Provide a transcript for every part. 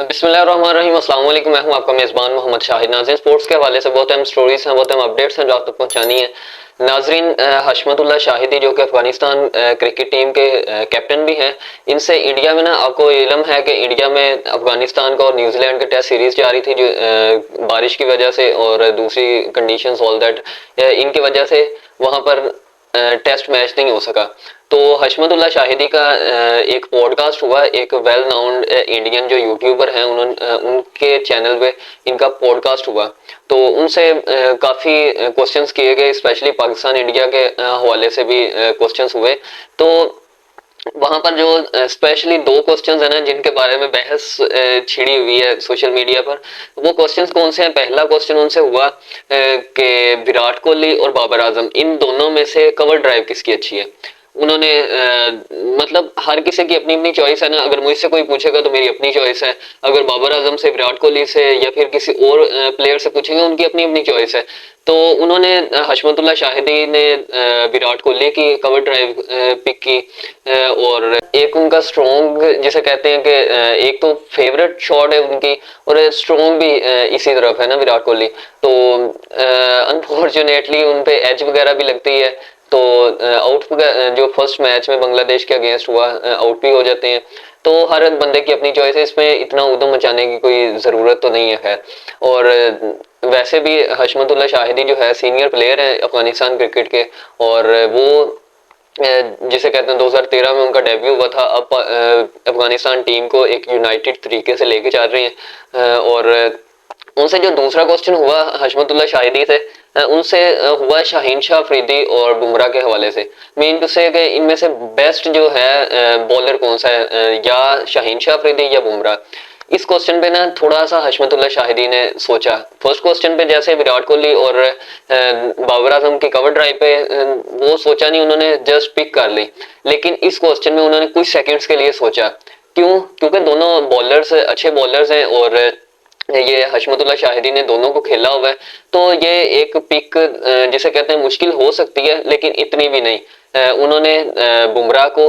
बिस्मिल्लाहिर्रहमानिर्रहीम, अस्सलाम वालेकुम। मैं हूं आपका मेज़बान मोहम्मद शाहिद। नाज़रीन, स्पोर्ट्स के हवाले से बहुत अहम स्टोरीज हैं, बहुत अहम अपडेट्स हैं जो आप तक पहुंचानी है। नाज़रीन, हशमतुल्लाह शाहिदी जो कि अफगानिस्तान क्रिकेट टीम के कैप्टन भी हैं, इनसे इंडिया में ना आपको इल्म है कि इंडिया में अफगानिस्तान का और न्यूजीलैंड का टेस्ट सीरीज जारी थी जो बारिश की वजह से और दूसरी कंडीशंस ऑल दैट इनकी वजह से वहां पर टेस्ट मैच नहीं हो सका। तो हशमतुल्लाह शाहिदी का एक पॉडकास्ट हुआ, एक वेल नाउन इंडियन जो यूट्यूबर हैं उन्होंने उनके चैनल पे इनका पॉडकास्ट हुआ। तो उनसे काफ़ी क्वेश्चंस किए गए, स्पेशली पाकिस्तान इंडिया के हवाले से भी क्वेश्चंस हुए। तो वहां पर जो स्पेशली दो क्वेश्चंस है ना जिनके बारे में बहस छिड़ी हुई है सोशल मीडिया पर, वो क्वेश्चंस कौन से हैं। पहला क्वेश्चन उनसे हुआ कि विराट कोहली और बाबर आजम इन दोनों में से कवर ड्राइव किसकी अच्छी है। उन्होंने मतलब हर किसी की अपनी अपनी चॉइस है ना, अगर मुझसे कोई पूछेगा तो मेरी अपनी चॉइस है, अगर बाबर आजम से, विराट कोहली से या फिर किसी और प्लेयर से पूछेंगे उनकी अपनी अपनी चॉइस है। तो उन्होंने हशमतुल्लाह शाहिदी ने विराट कोहली की कवर ड्राइव पिक की और एक उनका स्ट्रॉन्ग जिसे कहते हैं कि एक तो फेवरेट शॉट है उनकी और स्ट्रॉन्ग भी इसी तरफ है ना विराट कोहली। तो अनफॉर्चुनेटली उन पे एज वगैरह भी लगती है, तो आउट जो फर्स्ट मैच में बांग्लादेश के अगेंस्ट हुआ आउट भी हो जाते हैं। तो हर बंदे की अपनी चॉइस है, इसमें इतना उधम मचाने की कोई ज़रूरत तो नहीं है खैर। और वैसे भी हशमतुल्लाह शाहिदी जो है सीनियर प्लेयर है अफगानिस्तान क्रिकेट के, और वो जिसे कहते हैं 2013 में उनका डेब्यू हुआ था। अब अफगानिस्तान टीम को एक यूनाइटेड तरीके से लेके चल रहे हैं। और उनसे जो दूसरा क्वेश्चन हुआ हशमतुल्लाह शाहिदी से, उनसे हुआ शाहीन शाह अफरीदी और बुमराह के हवाले से। मीन टू से कि इनमें से बेस्ट जो है बॉलर कौन सा है, या शाहीन शाह अफरीदी या बुमराह। इस क्वेश्चन पे ना थोड़ा सा हशमतुल्लाह शाहिदी ने सोचा। फर्स्ट क्वेश्चन पे जैसे विराट कोहली और बाबर आजम की कवर ड्राइव पे वो सोचा नहीं, उन्होंने जस्ट पिक कर ली। लेकिन इस क्वेश्चन में उन्होंने कुछ सेकंड्स के लिए सोचा। क्यों? क्योंकि दोनों बॉलर्स अच्छे बॉलर्स हैं और ये हशमतुल्लाह शाहिदी ने दोनों को खेला हुआ है। तो ये एक पिक जिसे कहते हैं मुश्किल हो सकती है, लेकिन इतनी भी नहीं। उन्होंने बुमराह को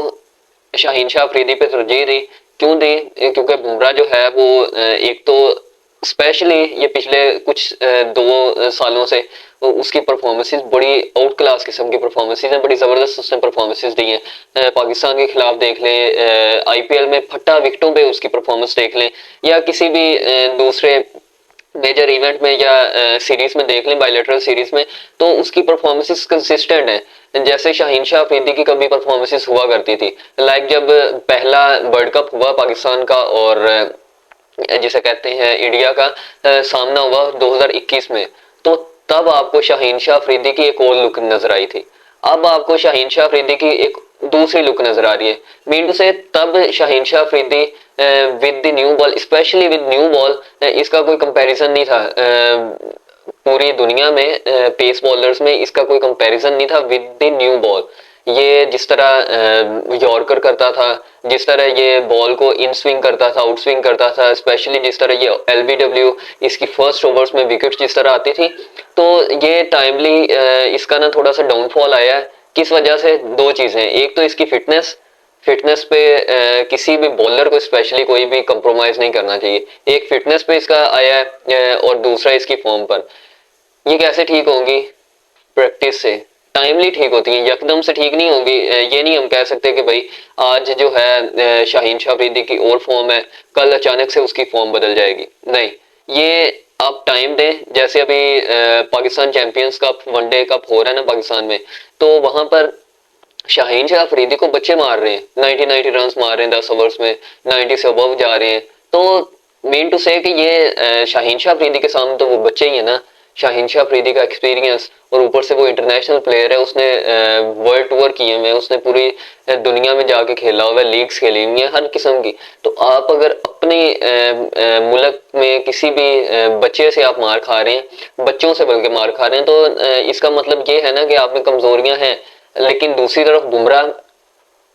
शाहीन शाह अफरीदी पे तरजीह दी। क्यों दी? क्योंकि बुमराह जो है वो एक तो स्पेशली ये पिछले कुछ 2 सालों से उसकी परफॉर्मेंसेस बड़ी आउट क्लास किस्म की परफॉर्मेंसेस हैं, बड़ी ज़बरदस्त उसने परफॉर्मेंसेस दी हैं। पाकिस्तान के खिलाफ देख लें, आईपीएल में फट्टा विकेटों पे उसकी परफॉर्मेंस देख लें, या किसी भी दूसरे मेजर इवेंट में या सीरीज में देख लें, बायलैटरल सीरीज में, तो उसकी परफॉर्मेंसेस कंसिस्टेंट है। जैसे शाहीन शाह अफरीदी की कभी परफॉर्मेंसेस हुआ करती थी, लाइक जब पहला वर्ल्ड कप हुआ पाकिस्तान का और जिसे कहते हैं इंडिया का सामना हुआ 2021 में, तो तब आपको शाहीन शाह अफरीदी की एक और लुक नजर आई थी। अब आपको शाहीन शाह अफरीदी की एक दूसरी लुक नजर आ रही है। मीन से तब Shaheen Shah Afridi with the new ball, specially with new ball, इसका कोई कंपैरिजन नहीं था। पूरी दुनिया में पेस बॉलर्स में इसका कोई कंपैरिजन नहीं था विद द न्यू बॉल। ये जिस तरह यॉर्कर करता था, जिस तरह ये बॉल को इन स्विंग करता था, आउट स्विंग करता था, स्पेशली जिस तरह ये एलबीडब्ल्यू इसकी फर्स्ट ओवर्स में विकेट जिस तरह आती थी, तो ये टाइमली इसका ना थोड़ा सा डाउनफॉल आया है। किस वजह से? दो चीजें। एक तो इसकी फिटनेस, फिटनेस पे किसी भी बॉलर को स्पेशली कोई भी कंप्रोमाइज नहीं करना चाहिए। एक फिटनेस पे इसका आया है और दूसरा इसकी फॉर्म पर। ये कैसे ठीक होंगी? प्रैक्टिस से। टाइमली ठीक होती हैं, यकदम से ठीक नहीं होंगी। ये नहीं हम कह सकते कि भाई आज जो है शाहीन शाह अफरीदी की और फॉर्म है, कल अचानक से उसकी फॉर्म बदल जाएगी। नहीं, ये आप टाइम दें। जैसे अभी Pakistan champions cup, one day cup हो रहा है ना पाकिस्तान में, तो वहां पर शाहीन शाह अफरीदी को बच्चे मार रहे हैं, 90 रन मार रहे हैं 10 ओवर्स में, 90 से अबव जा रहे हैं। तो मीन टू से कि ये शाहीन शाह अफरीदी के सामने तो वो बच्चे ही है ना। शाहीन शाह अफरीदी का एक्सपीरियंस और ऊपर से वो इंटरनेशनल प्लेयर है, उसने वर्ल्ड टूर किए हुए, उसने पूरी दुनिया में जाके खेला हुआ है, लीग्स खेली हुई है हर किस्म की। तो आप अगर अपने मुल्क में किसी भी बच्चे से आप मार खा रहे हैं, बच्चों से बल्कि मार खा रहे हैं, तो इसका मतलब ये है ना कि आप में कमजोरियां हैं। लेकिन दूसरी तरफ बुमराह,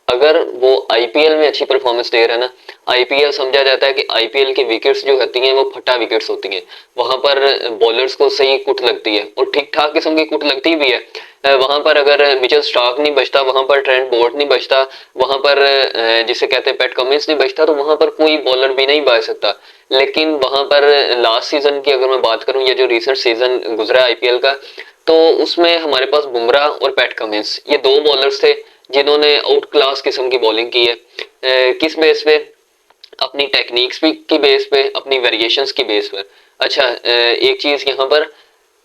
अगर वो आईपीएल में अच्छी परफॉर्मेंस दे रहा है ना, आईपीएल समझा जाता है कि आईपीएल की विकेट्स जो होती हैं वो फटा विकेट्स होती हैं। वहां पर बॉलर्स को सही कुट लगती है और ठीक ठाक किस्म की कुट लगती भी है। वहां पर अगर मिचेल स्टार्क नहीं बचता, वहां पर ट्रेंट बोल्ट नहीं बचता, वहां पर जिसे कहते हैं पैट कमिंस नहीं बचता, तो वहां पर कोई बॉलर भी नहीं बच सकता। लेकिन वहां पर लास्ट सीजन की अगर मैं बात करूं या जो रिसेंट सीजन गुजरा आईपीएल का, तो उसमें हमारे पास बुमराह और पैट कमिंस ये दो बॉलर्स थे जिन्होंने आउट क्लास किस्म की बॉलिंग की है। किस बेस पे? अपनी टेक्निक्स भी की बेस पे, अपनी वेरिएशंस की बेस पर। अच्छा, एक चीज यहाँ पर,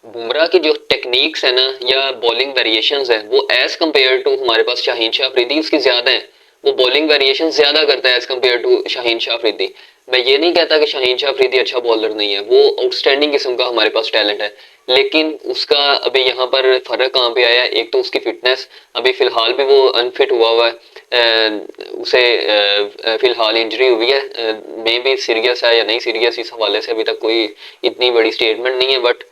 बुमराह की जो टेक्निक्स है ना या बॉलिंग वेरिएशंस है वो एज कम्पेयर टू हमारे पास शाहीन शाह अफरीदी उसकी ज्यादा है। वो बॉलिंग वेरिएशन ज्यादा करता है as compared to Shaheen Shah Afridi. मैं ये नहीं कहता कि शाहीन शाह अफरीदी अच्छा बॉलर नहीं है, वो आउटस्टैंडिंग किस्म का हमारे पास टैलेंट है, लेकिन उसका अभी यहाँ पर फर्क कहाँ पे आया? एक तो उसकी फिटनेस, अभी फिलहाल भी वो अनफिट हुआ है। उसे फिलहाल इंजरी हुई है, मे भी सीरियस है या नहीं सीरियस इस हवाले से अभी तक कोई इतनी बड़ी स्टेटमेंट नहीं है, बट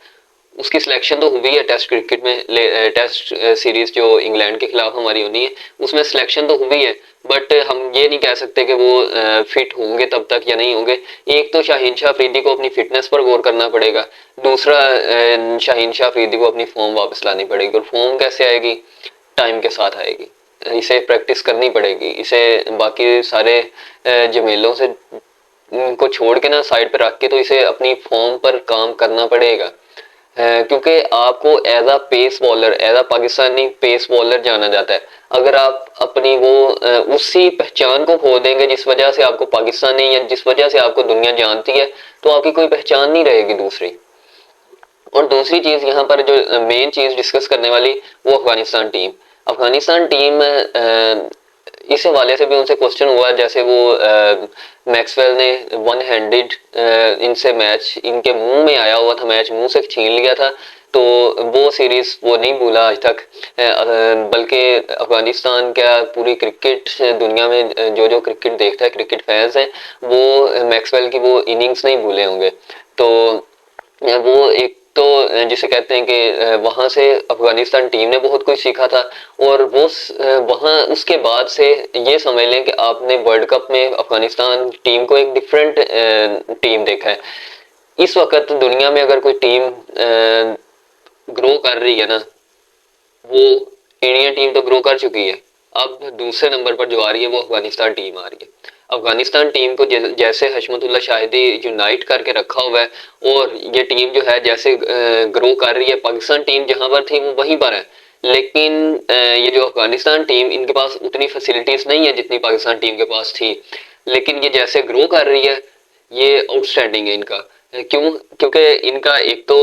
उसकी सिलेक्शन तो हुई है टेस्ट क्रिकेट में। टेस्ट सीरीज जो इंग्लैंड के खिलाफ हमारी होनी है उसमें सिलेक्शन तो हुई है, बट हम ये नहीं कह सकते कि वो फिट होंगे तब तक या नहीं होंगे। एक तो शाहीन शाह अफरीदी को अपनी फिटनेस पर गौर करना पड़ेगा, दूसरा शाहीन शाह अफरीदी को अपनी फॉर्म वापस लानी पड़ेगी। और फॉर्म कैसे आएगी? टाइम के साथ आएगी, इसे प्रैक्टिस करनी पड़ेगी, इसे बाकी सारे झमेलों से को छोड़ के ना साइड पर रख के तो इसे अपनी फॉर्म पर काम करना पड़ेगा। क्योंकि आपको as a pace bowler, as a Pakistani pace bowler जाना जाता है। अगर आप अपनी वो उसी पहचान को खो देंगे जिस वजह से आपको पाकिस्तानी या जिस वजह से आपको दुनिया जानती है, तो आपकी कोई पहचान नहीं रहेगी दूसरी। और दूसरी चीज यहाँ पर जो मेन चीज डिस्कस करने वाली, वो अफगानिस्तान टीम। अफगानिस्तान टीम इस हवाले से भी उनसे क्वेश्चन हुआ, जैसे वो मैक्सवेल ने वन हैंडेड इनसे मैच इनके मुंह में आया हुआ था, मैच मुंह से छीन लिया था, तो वो सीरीज वो नहीं भूला आज तक। बल्कि अफगानिस्तान क्या पूरी क्रिकेट दुनिया में जो जो क्रिकेट देखता है, क्रिकेट फैंस हैं, वो मैक्सवेल की वो इनिंग्स नहीं भूले होंगे। तो वो एक तो जिसे कहते हैं कि वहां से अफगानिस्तान टीम ने बहुत कुछ सीखा था। और वो वहां उसके बाद से ये समझ लें कि आपने वर्ल्ड कप में अफगानिस्तान टीम को एक डिफरेंट टीम देखा है। इस वक्त दुनिया में अगर कोई टीम ग्रो कर रही है ना, वो इंडियन टीम तो ग्रो कर चुकी है, अब दूसरे नंबर पर जो आ रही है वो अफगानिस्तान टीम आ रही है। अफगानिस्तान टीम को जैसे हशमतुल्ला शाहिदी यूनाइट करके रखा हुआ है, और ये टीम जो है जैसे ग्रो कर रही है, पाकिस्तान टीम जहां पर थी वो वहीं पर है, लेकिन ये जो अफगानिस्तान टीम, इनके पास उतनी फैसिलिटीज नहीं है जितनी पाकिस्तान टीम के पास थी, लेकिन ये जैसे ग्रो कर रही है, ये आउटस्टैंडिंग है इनका। क्यों? क्योंकि इनका एक तो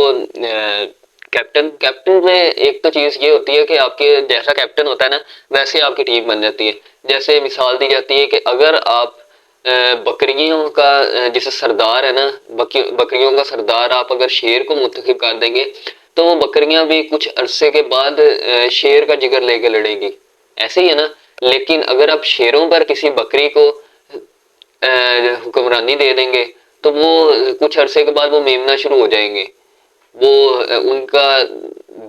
कैप्टन कैप्टन में एक तो चीज ये होती है कि आपके जैसा कैप्टन होता है ना, वैसे आपकी टीम बन जाती है। जैसे मिसाल दी जाती है कि अगर आप बकरियों का जैसे सरदार है ना, बकरियों का सरदार आप अगर शेर को मुंतखब कर देंगे, तो वो बकरियां भी कुछ अरसे के बाद शेर का जिगर लेके लड़ेगी, ऐसे ही है ना। लेकिन अगर आप शेरों पर किसी बकरी को हुक्मरानी दे देंगे, तो वो कुछ अरसे के बाद वो मेमना शुरू हो जाएंगे, वो उनका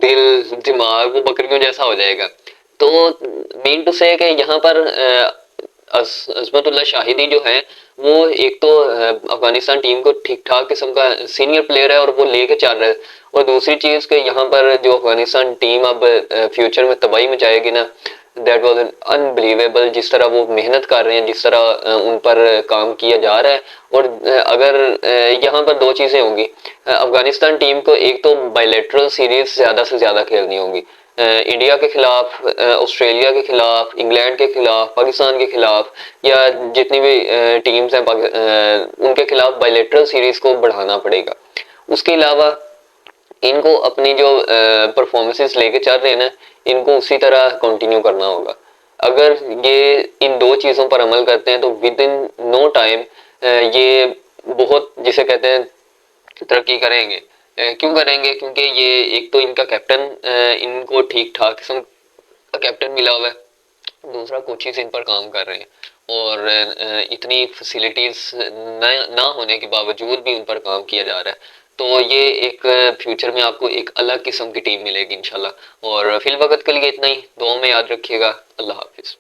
दिल दिमाग वो बकरियों जैसा हो जाएगा। तो मीन टू से कि यहाँ पर अजमतुल्ला शाहिदी जो है, वो एक तो अफगानिस्तान टीम को ठीक ठाक किस्म का सीनियर प्लेयर है और वो लेके चल रहा है। और दूसरी चीज के यहाँ पर जो अफगानिस्तान टीम अब फ्यूचर में तबाही मचाएगी ना, दैट वाज अनबिलीवेबल। जिस तरह वो मेहनत कर रहे हैं, जिस तरह उन पर काम किया जा रहा है। और अगर यहाँ पर दो चीजें होंगी, अफगानिस्तान टीम को एक तो बायलैटरल सीरीज ज्यादा से ज्यादा खेलनी होगी, इंडिया के खिलाफ, ऑस्ट्रेलिया के खिलाफ, इंग्लैंड के खिलाफ, पाकिस्तान के खिलाफ, या जितनी भी टीम्स हैं उनके खिलाफ बायलैटरल सीरीज को बढ़ाना पड़ेगा। उसके अलावा इनको अपनी जो परफॉर्मेंसेस लेके चल रहे हैं ना, इनको उसी तरह कंटिन्यू करना होगा। अगर ये इन दो चीज़ों पर अमल करते हैं तो विद इन नो टाइम ये बहुत जिसे कहते हैं तरक्की करेंगे। क्यों करेंगे? क्योंकि ये एक तो इनका कैप्टन, इनको ठीक ठाक किस्म का कैप्टन मिला हुआ है, दूसरा कोचिज इन पर काम कर रहे हैं, और इतनी फैसिलिटीज ना होने के बावजूद भी उन पर काम किया जा रहा है। तो ये एक फ्यूचर में आपको एक अलग किस्म की टीम मिलेगी इंशाल्लाह। और फिल वक्त के लिए इतना ही, दुआ में याद रखिएगा। अल्लाह हाफिज।